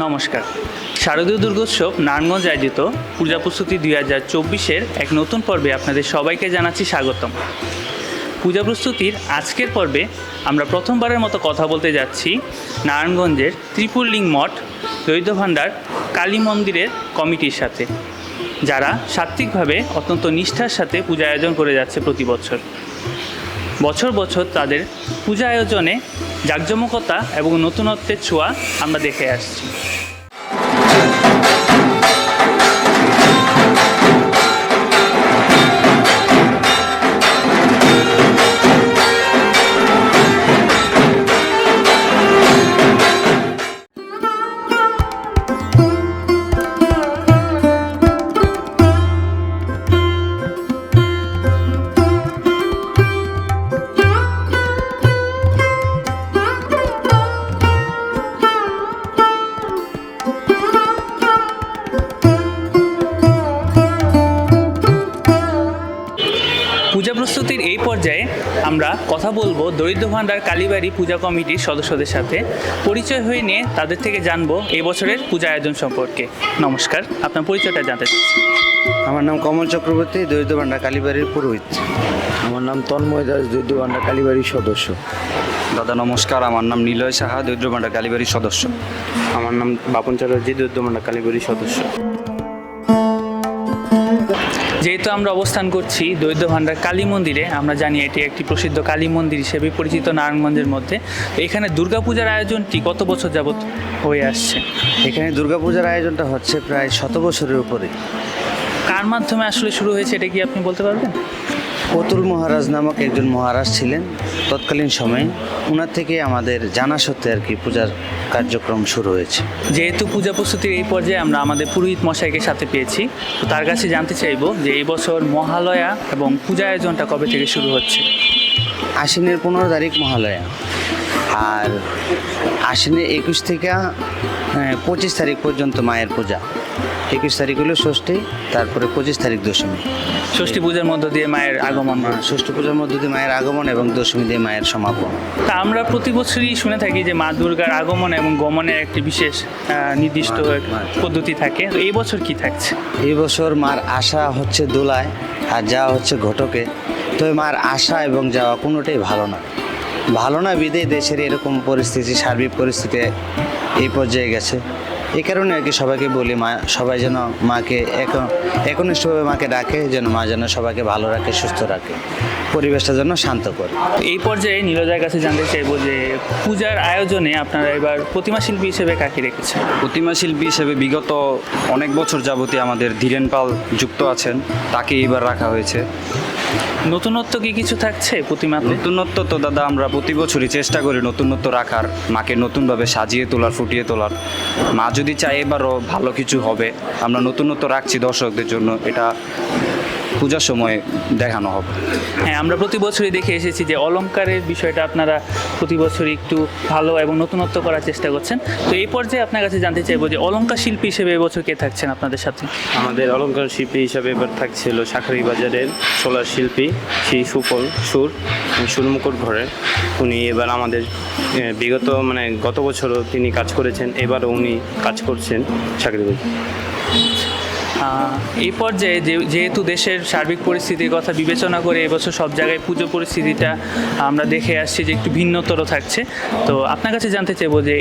নমস্কার। শারদীয় দুর্গোৎসব নারায়ণগঞ্জ আয়োজিত পূজা প্রস্তুতি 2024-এর এক নতুন পর্বে আপনাদের সবাইকে জানাচ্ছি স্বাগতম। পূজা প্রস্তুতির আজকের পর্বে আমরা প্রথমবারের মতো কথা বলতে যাচ্ছি নারায়ণগঞ্জের ত্রিপুরলিঙ্গ মঠ দৈত্য ভাণ্ডার কালী মন্দিরের কমিটির সাথে, যারা সাত্ত্বিকভাবে অত্যন্ত নিষ্ঠার সাথে পূজা আয়োজন করে যাচ্ছে প্রতি বছর। বছর বছর তাদের পূজা আয়োজনে জাঁকজমকতা এবং নতুনত্বের ছোঁয়া আমরা দেখে আসছি। পূজা প্রস্তুতির এই পর্যায়ে আমরা কথা বলবো দরিদ্র ভাণ্ডার কালীবাড়ি পূজা কমিটির সদস্যদের সাথে। পরিচয় হয়ে নিয়ে তাদের থেকে জানবো এই বছরের পূজা আয়োজন সম্পর্কে। নমস্কার, আপনার পরিচয়টা জানতে চাচ্ছি। আমার নাম কমল চক্রবর্তী, দরিদ্র ভাণ্ডার কালীবাড়ির পুরোহিত। আমার নাম তন্ময় দাস, দরিদ্র ভাণ্ডার কালীবাড়ির সদস্য। দাদা নমস্কার, আমার নাম নিলয় সাহা, দরিদ্র ভাণ্ডার কালীবাড়ির সদস্য। আমার নাম বাপন চ্যাটার্জি, দরিদ্র ভাণ্ডার কালীবাড়ির সদস্য। যেহেতু আমরা অবস্থান করছি দরিদ্র ভাণ্ডার কালী মন্দিরে, আমরা জানি এটি একটি প্রসিদ্ধ কালী মন্দির হিসেবে পরিচিত নারায়ণগঞ্জের মধ্যে। তো এখানে দুর্গাপূজার আয়োজনটি কত বছর যাবৎ হয়ে আসছে? এখানে দুর্গাপূজার আয়োজনটা হচ্ছে প্রায় 100 বছরের উপরে। কার মাধ্যমে আসলে শুরু হয়েছে এটা কি আপনি বলতে পারবেন? অতুল মহারাজ নামক একজন মহারাজ ছিলেন তৎকালীন সময়ে, ওনার থেকে আমাদের জানা সত্ত্বে আর কি পূজার কার্যক্রম শুরু হয়েছে। যেহেতু পূজা প্রস্তুতির এই পর্যায়ে আমরা আমাদের পুরোহিত মশাইকে সাথে পেয়েছি, তো তার কাছে জানতে চাইবো যে এই বছর মহালয়া এবং পূজা আয়োজনটা কবে থেকে শুরু হচ্ছে? আশ্বিনের 15 তারিখ মহালয়া, আর আশ্বিনের 21 থেকে 25 তারিখ পর্যন্ত মায়ের পূজা। 21 তারিখ হলো ষষ্ঠী, তারপরে 25 তারিখ দশমী। ষষ্ঠী পূজার মধ্য দিয়ে মায়ের আগমন। ষষ্ঠী পূজার মধ্য দিয়ে মায়ের আগমন এবং দশমী দিয়ে মায়ের সমাপন। তা আমরা প্রতি বছরই শুনে থাকি যে মা দুর্গার আগমন এবং গমনের একটি বিশেষ নির্দিষ্ট পদ্ধতি থাকে। তো এই বছর কি থাকছে? এই বছর মার আসা হচ্ছে দোলায় আর যাওয়া হচ্ছে ঘটকে। তবে মার আসা এবং যাওয়া কোনোটাই ভালো না বিধেই দেশের এরকম পরিস্থিতি, সার্বিক পরিস্থিতি এই পর্যায়ে গেছে। এই কারণে আর কি সবাইকে বলি সবাই যেন মাকে একনিষ্ঠভাবে মাকে ডাকে, যেন মা যেন সবাইকে ভালো রাখে, সুস্থ রাখে, পরিবেশটা যেন শান্ত করে। এই পর্যায়ে নীলজার কাছে জানতে চাইবো যে পূজার আয়োজনে আপনারা এবার প্রতিমা শিল্পী হিসেবে কাকে রেখেছেন? প্রতিমা শিল্পী হিসেবে বিগত অনেক বছর যাবতীয় আমাদের ধীরেন পাল যুক্ত আছেন, তাকে এবার রাখা হয়েছে। নতুনত্ব কি কিছু থাকছে প্রতিমাতে? নতুনত্ব তো দাদা আমরা প্রতি বছরই চেষ্টা করি নতুনত্ব রাখার, মাকে নতুনভাবে সাজিয়ে তোলার, ফুটিয়ে তোলার। মা যদি চায় এবারও ভালো কিছু হবে, আমরা নতুনত্ব রাখছি দর্শকদের জন্য, এটা পূজার সময় দেখানো হবে। হ্যাঁ, আমরা প্রতি বছরই দেখে এসেছি যে অলংকারের বিষয়টা আপনারা প্রতি বছরই একটু ভালো এবং নতুনত্ব করার চেষ্টা করছেন। তো এই পর্যায়ে আপনার কাছে জানতে চাইবো যে অলংকার শিল্পী হিসেবে এবছর কে থাকছেন আপনাদের সাথে? আমাদের অলঙ্কার শিল্পী হিসাবে এবার থাকছিল শাঁখারী বাজারের সোলার শিল্পী শ্রী সুফল সুরমুকুট ঘরের। উনি এবার আমাদের গত বছরও তিনি কাজ করেছেন, এবারও উনি কাজ করছেন শাঁখারী বাজার। এই পর্যায়ে যেহেতু দেশের সার্বিক পরিস্থিতির কথা বিবেচনা করে এবছর সব জায়গায় পুজো পরিস্থিতিটা আমরা দেখে আসছি যে একটু ভিন্নতর থাকছে। তো আপনার কাছে জানতে চাইবো যে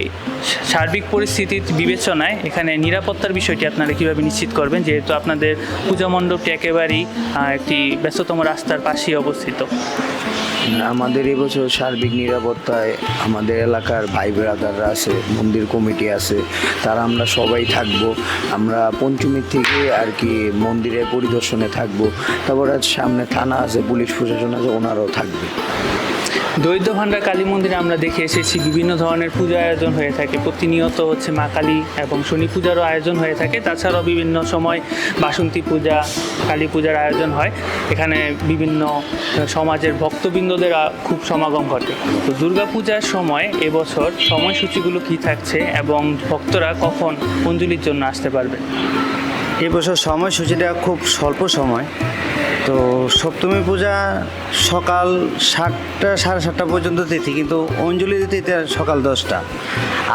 সার্বিক পরিস্থিতির বিবেচনায় এখানে নিরাপত্তার বিষয়টি আপনারা কীভাবে নিশ্চিত করবেন, যেহেতু আপনাদের পূজা মণ্ডপটি একেবারেই একটি ব্যস্ততম রাস্তার পাশেই অবস্থিত? আমাদের এবছর সার্বিক নিরাপত্তায় আমাদের এলাকার ভাই ব্রাদাররা আছে, মন্দির কমিটি আছে, তারা আমরা সবাই থাকবো। আমরা পঞ্চমীর থেকে আর কি মন্দিরের পরিদর্শনে থাকবো। তারপর সামনে থানা আছে, পুলিশ প্রশাসন আছে, ওনারাও থাকবে। দরিদ্র ভাণ্ডার কালী মন্দিরে আমরা দেখে এসেছি বিভিন্ন ধরনের পূজা আয়োজন হয়ে থাকে। প্রতিনিয়ত হচ্ছে মা কালী এবং শনি পূজারও আয়োজন হয়ে থাকে। তাছাড়াও বিভিন্ন সময় বাসন্তী পূজা, কালী পূজার আয়োজন হয়। এখানে বিভিন্ন সমাজের ভক্তবৃন্দদের খুব সমাগম ঘটে। তো দুর্গা পূজার সময় এবছর সময়সূচিগুলো কী থাকছে এবং ভক্তরা কখন অঞ্জলির জন্য আসতে পারবে? এবছর সময়সূচিটা খুব স্বল্প সময়, তো সপ্তমী পূজা সকাল 7টা 7:30 পর্যন্ত তিথি, কিন্তু অঞ্জলি দিতে সকাল 10টা।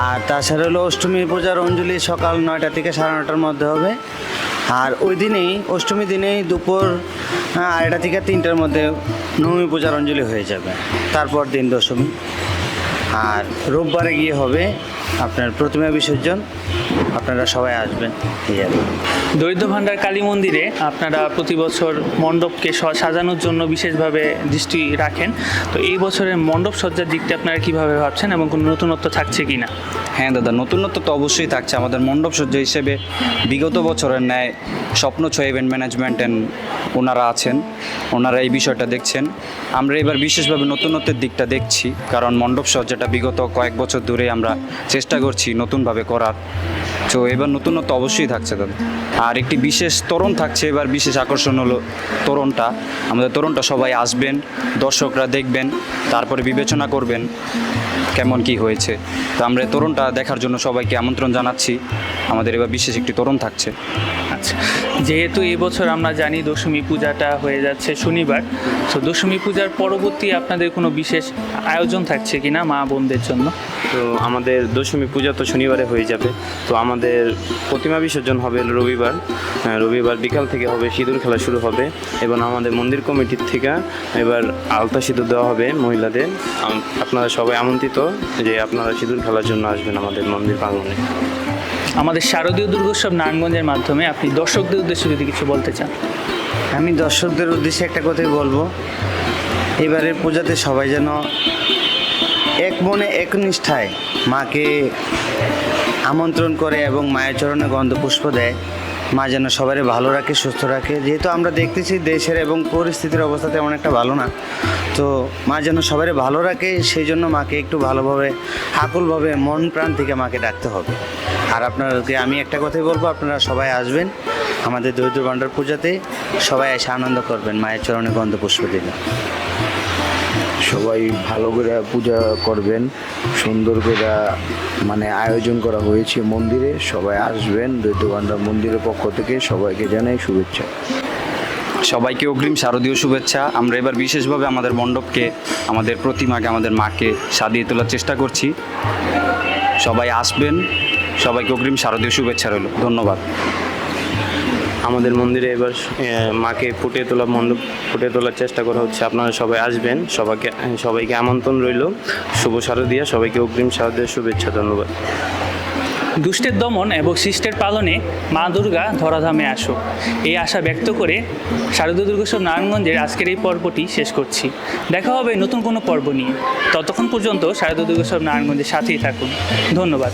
আর তাছাড়া হলো অষ্টমী পূজার অঞ্জলি সকাল 9টা থেকে 9:30টার মধ্যে হবে। আর ওই দিনেই অষ্টমী দিনেই দুপুর 2:30 থেকে 3টার মধ্যে নবমী পূজার অঞ্জলি হয়ে যাবে। তারপর দিন দশমী। আর রোববারে গিয়ে হবে আপনার প্রতিমা বিসর্জন। আপনারা সবাই আসবেন, ঠিক আছে। দরিদ্র ভাণ্ডার কালী মন্দিরে আপনারা প্রতি বছর মণ্ডপকে সাজানোর জন্য বিশেষভাবে দৃষ্টি রাখেন। তো এই বছরের মণ্ডপ সজ্জার দিকটা আপনারা কীভাবে ভাবছেন এবং কোনো নতুনত্ব থাকছে কি না? হ্যাঁ দাদা, নতুনত্ব তো অবশ্যই থাকছে। আমাদের মণ্ডপ সজ্জা হিসেবে বিগত বছরের ন্যায় স্বপ্নছয় ইভেন্ট ম্যানেজমেন্ট ওনারা আছেন, ওনারা এই বিষয়টা দেখছেন। আমরা এবার বিশেষভাবে নতুনত্বের দিকটা দেখছি, কারণ মণ্ডপ সজ্জাটা বিগত কয়েক বছর ধরে আমরা চেষ্টা করছি নতুনভাবে করার। তো এবার নতুনত্ব অবশ্যই থাকছে দাদা। আর একটি বিশেষ তোরণ থাকছে, এবার বিশেষ আকর্ষণ হলো তোরণটা। আমাদের তোরণটা সবাই আসবেন, দর্শকরা দেখবেন, তারপরে বিবেচনা করবেন কেমন কি হয়েছে। তো আমরা এই তোরণটা দেখার জন্য সবাইকে আমন্ত্রণ জানাচ্ছি। আমাদের এবার বিশেষ একটি তোরণ থাকছে। আচ্ছা, যেহেতু এই বছর আমরা জানি দশমী পূজাটা হয়ে যাচ্ছে শনিবার, তো দশমী পূজার পরবর্তী আপনাদের কোনো বিশেষ আয়োজন থাকছে কি না মা বোনদের জন্য? তো আমাদের দশমী পূজা তো শনিবারে হয়ে যাবে। তো আমাদের প্রতিমা বিসর্জন হবে রবিবার। রবিবার বিকাল থেকে হবে, সিঁদুর খেলা শুরু হবে এবং আমাদের মন্দির কমিটির থেকে এবার আলতা সিঁদুর দেওয়া হবে মহিলাদের। আপনারা সবাই আমন্ত্রিত যে আপনারা সিঁদুর খেলার জন্য আসবেন আমাদের মন্দির প্রাঙ্গণে। আমাদের শারদীয় দুর্গোৎসব নারায়ণগঞ্জের মাধ্যমে আপনি দর্শকদের উদ্দেশ্যে যদি কিছু বলতে চান। আমি দর্শকদের উদ্দেশ্যে একটা কথাই বলবো, এবারের পূজাতে সবাই যেন এক মনে একনিষ্ঠায় মাকে আমন্ত্রণ করে এবং মায়ের চরণে গন্ধপুষ্প দেয়। মা যেন সবারই ভালো রাখে, সুস্থ রাখে। যেহেতু আমরা দেখতেছি দেশের এবং পরিস্থিতির অবস্থা তেমন একটা ভালো না, তো মা যেন সবারই ভালো রাখে, সেই জন্য মাকে একটু ভালোভাবে আকুলভাবে মন প্রাণ থেকে মাকে ডাকতে হবে। আর আপনাদেরকে আমি একটা কথাই বলবো, আপনারা সবাই আসবেন আমাদের দরিদ্র ভাণ্ডার পূজাতে, সবাই এসে আনন্দ করবেন মায়ের চরণে গন্ধপুষ্প দিলে। সবাই ভালো করে পূজা করবেন, সুন্দর করে মানে আয়োজন করা হয়েছে মন্দিরে। সবাই আসবেন, দৈত্য ভাণ্ডার মন্দিরের পক্ষ থেকে সবাইকে জানাই শুভেচ্ছা। সবাইকে অগ্রিম শারদীয় শুভেচ্ছা। আমরা এবার বিশেষভাবে আমাদের মণ্ডপকে, আমাদের প্রতিমাকে, আমাদের মাকে সাজিয়ে তোলার চেষ্টা করছি। সবাই আসবেন, সবাইকে অগ্রিম শারদীয় শুভেচ্ছা রইল। ধন্যবাদ। আমাদের মন্দিরে এবার মাকে ফুটিয়ে তোলার চেষ্টা করা হচ্ছে। আপনারা সবাই আসবেন, সবাইকে আমন্ত্রণ রইল। শুভ শারদীয়া, সবাইকে অগ্রিম শারদীয় শুভেচ্ছা। ধন্যবাদ। দুষ্টের দমন এবং শিষ্টের পালনে মা দুর্গা ধরাধামে আসুক, এই আশা ব্যক্ত করে শারদীয় দুর্গোৎসব নারায়ণগঞ্জের আজকের এই পর্বটি শেষ করছি। দেখা হবে নতুন কোনো পর্ব নিয়ে। ততক্ষণ পর্যন্ত শারদীয় দুর্গোৎসব নারায়ণগঞ্জের সাথেই থাকুন। ধন্যবাদ।